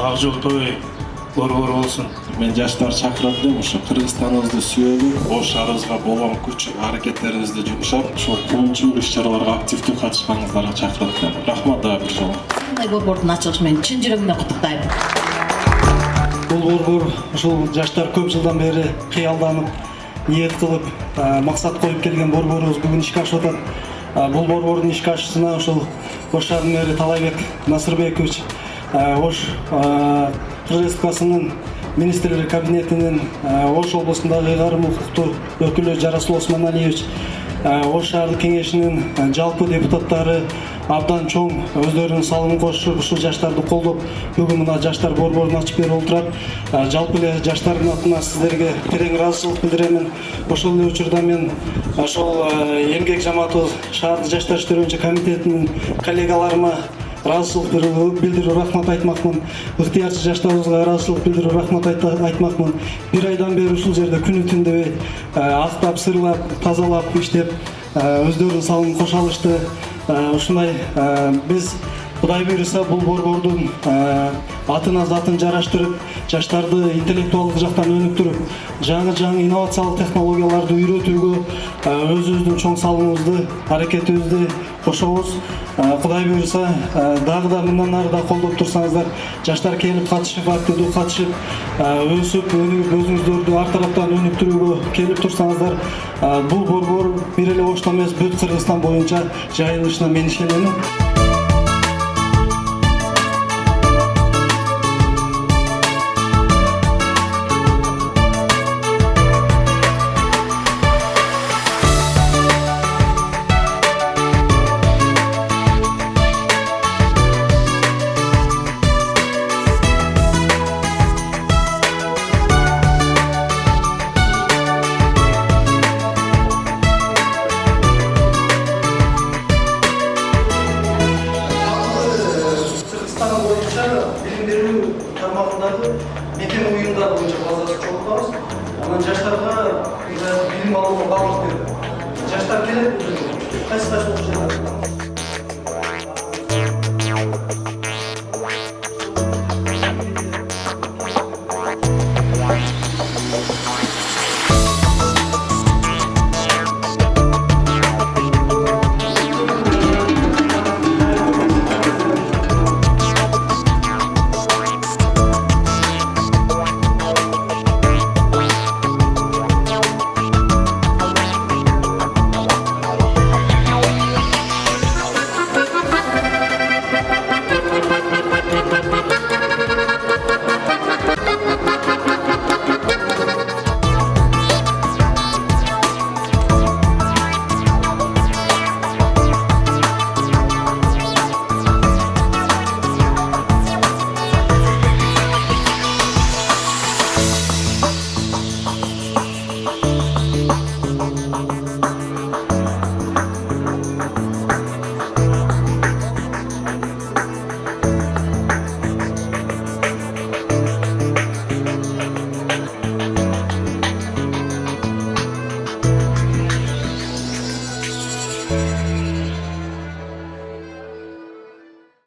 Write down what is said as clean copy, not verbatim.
Ак жолтой борбору болсун. Мен жаштар чакырат элем, ошо Кыргызстаныбызды сүйөлүп, ош шаарыбызга болгон күч аракеттерибизди жумшап, ошол боюнча иш-чараларга активдүү катышканыңыздарга чакырат элем. Рахмат дагы бир жолу. Мындай борбордун ачылышы менен чын жүрөгүмдөн куттуктайм. Бул борбор ушул жаштар көп жылдан бери кыялданып, ниет кылып, максат коюп келген борборубуз бүгүн ишке ашып атат. Бул борбордун ишке ашуусуна ушул Ош шаарынын мэри Талайбек Насырбекович, Ош Кыргыз Республикасынын министрлер кабинетинин Ош облусундагы ыйгарым укуктуу өкүлү Жарасул Абдураимов, Ош шаардык кеңештинин жалпы депутаттары абдан чоң өздөрүнүн салымын кошуп, ушул жаштарды колдоп, бүгүн мына жаштар борборун ачып берип отурат. Жалпы эле жаштардын атынан сиздерге терең ыраазычылык билдиремин. Ошол эле учурда мен ошол эмгек жамаатыбыз шаардык жаштар иштери боюнча комитетинин коллегаларыма ыраазычылык билдирип рахмат айтмакмын. Ыктыярчы жаштарыбызга ыраазычылык билдирип рахмат айтмакмын. Бир айдан бери ушул жерде күнү түн дебей актап, сырлап, тазалап, иштеп, өздөрүнүн салымын кошо алышты. Ушундай биз Кудай буйруса бул борбордун атына затын жараштырып, жаштарды интеллектуалдык жактан өнүктүрүп, жаңы инновациялык технологияларды үйрөтүүгө өзүбүздүн чоң салымыбызды, аракетибизди кошобуз. Кудай буйруса дагы да мындан ары да колдоп турсаңыздар, жаштар келип катышып, активдүү катышып, өсүп, өзүңүздөрдү ар тараптан өнүктүрүүгө келип турсаңыздар, бул борбор бир эле Ошто эмес, бүт Кыргызстан боюнча жайылышына мен ишенемин. Жаштарга билим алууга багыт берди. Жаштар келет, кайсы